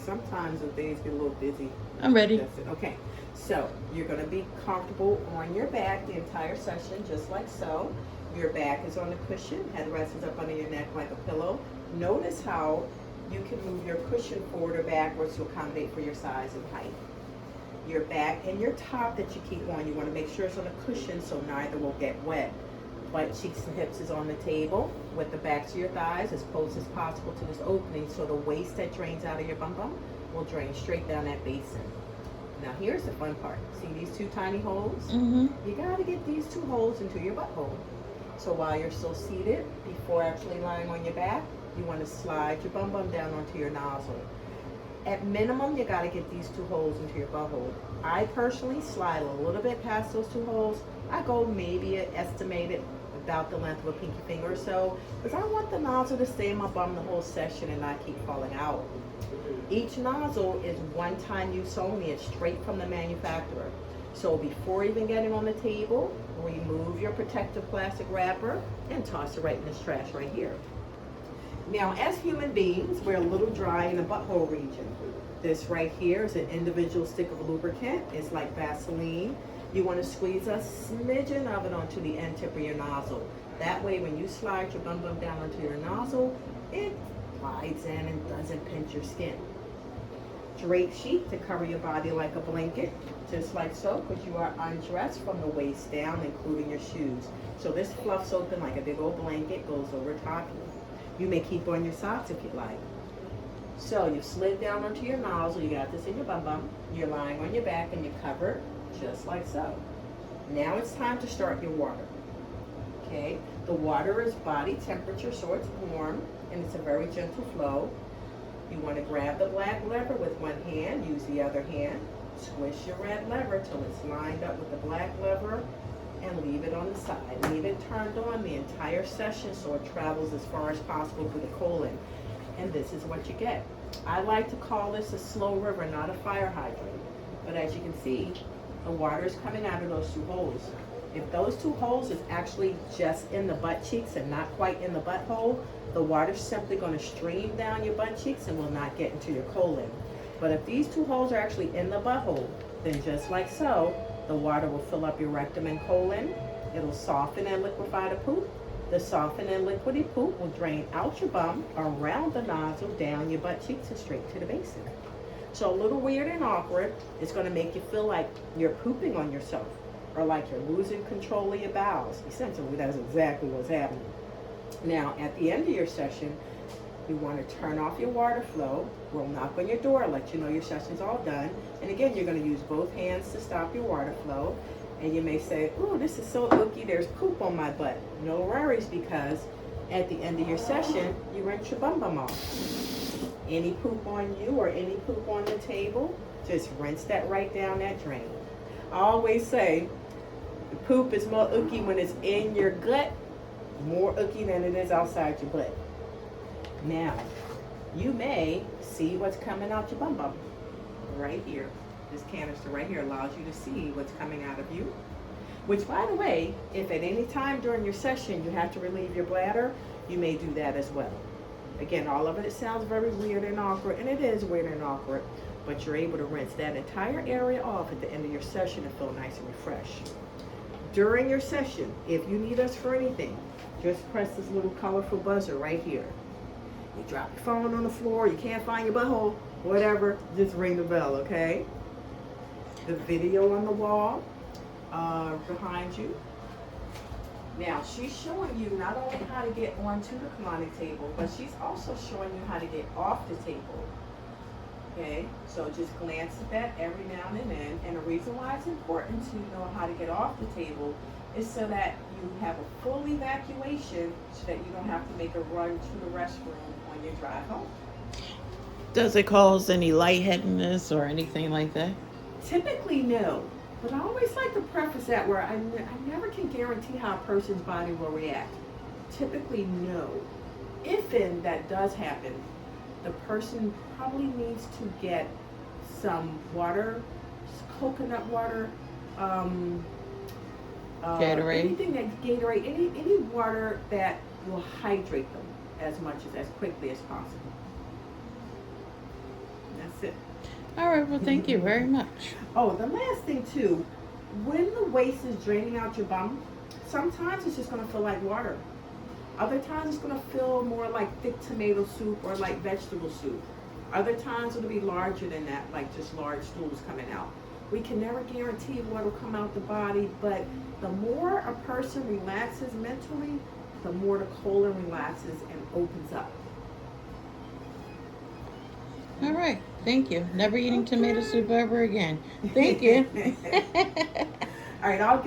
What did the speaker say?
sometimes the days get a little busy. I'm ready. That's it. Okay. So you're going to be comfortable on your back the entire session, just like so. Your back is on the cushion, head rests up under your neck like a pillow. Notice how you can move your cushion forward or backwards to accommodate for your size and height. Your back and your top that you keep on, you want to make sure it's on a cushion so neither will get wet. Butt cheeks and hips is on the table with the backs of your thighs as close as possible to this opening so the waste that drains out of your bum bum will drain straight down that basin. Now here's the fun part. See these two tiny holes? Mm-hmm. You got to get these two holes into your butthole. So while you're still seated, before actually lying on your back, you want to slide your bum bum down onto your nozzle. At minimum, you got to get these two holes into your butthole. I personally slide a little bit past those two holes. I go maybe estimated about the length of a pinky finger or so, because I want the nozzle to stay in my bum the whole session and not keep falling out. Each nozzle is one-time use only. It's straight from the manufacturer. So before even getting on the table, remove your protective plastic wrapper and toss it right in this trash right here. Now, as human beings, we're a little dry in the butthole region. This right here is an individual stick of lubricant. It's like Vaseline. You want to squeeze a smidgen of it onto the end tip of your nozzle. That way, when you slide your bum bum down onto your nozzle, it glides in and doesn't pinch your skin. Drape sheet to cover your body like a blanket, just like so, because you are undressed from the waist down, including your shoes. So this fluffs open like a big old blanket, goes over top you. You may keep on your socks if you like. So you've slid down onto your nozzle, you got this in your bum bum, you're lying on your back and you're covered, just like so. Now it's time to start your water. Okay, the water is body temperature, so it's warm, and it's a very gentle flow. You want to grab the black lever with one hand, use the other hand, squish your red lever till it's lined up with the black lever, and leave it on the side. Leave it turned on the entire session so it travels as far as possible through the colon. And this is what you get. I like to call this a slow river, not a fire hydrant. But as you can see, the water is coming out of those two holes. If those two holes is actually just in the butt cheeks and not quite in the butthole, the water's simply going to stream down your butt cheeks and will not get into your colon. But if these two holes are actually in the butthole, then just like so, the water will fill up your rectum and colon. It'll soften and liquefy the poop. The softened and liquidy poop will drain out your bum, around the nozzle, down your butt cheeks, and straight to the basin. So a little weird and awkward. It's going to make you feel like you're pooping on yourself or like you're losing control of your bowels. Essentially, that's exactly what's happening. Now, at the end of your session, you want to turn off your water flow. We'll knock on your door, let you know your session's all done. And again, you're going to use both hands to stop your water flow. And you may say, oh, this is so icky, there's poop on my butt. No worries, because at the end of your session, you rinse your bum bum off. Any poop on you or any poop on the table, just rinse that right down that drain. I always say, the poop is more icky when it's in your gut, more icky than it is outside your butt. Now, you may see what's coming out your bum bum right here. This canister right here allows you to see what's coming out of you. Which, by the way, if at any time during your session you have to relieve your bladder, you may do that as well. Again, all of it sounds very weird and awkward, and it is weird and awkward, but you're able to rinse that entire area off at the end of your session and feel nice and refreshed. During your session, if you need us for anything, just press this little colorful buzzer right here. You drop your phone on the floor, you can't find your butthole, whatever, just ring the bell, okay? The video on the wall behind you. Now, she's showing you not only how to get onto the colonic table, but she's also showing you how to get off the table. Okay, so just glance at that every now and then. And the reason why it's important to know how to get off the table is so that you have a full evacuation so that you don't have to make a run to the restroom on your drive home. Does it cause any lightheadedness or anything like that? Typically, no. But I always like to preface that where I never can guarantee how a person's body will react. Typically, no. If and that does happen, the person probably needs to get some water, coconut water, Gatorade. anything that Gatorade, any water that will hydrate them as quickly as possible. That's it. All right. Well, thank you very much. Oh, the last thing too, when the waste is draining out your bum, sometimes it's just gonna feel like water. Other times it's gonna feel more like thick tomato soup or like vegetable soup. Other times it'll be larger than that, like just large stools coming out. We can never guarantee what will come out the body, but the more a person relaxes mentally, the more the colon relaxes and opens up. All right. Thank you. Never eating tomato soup ever again. Thank you. All right, I'll get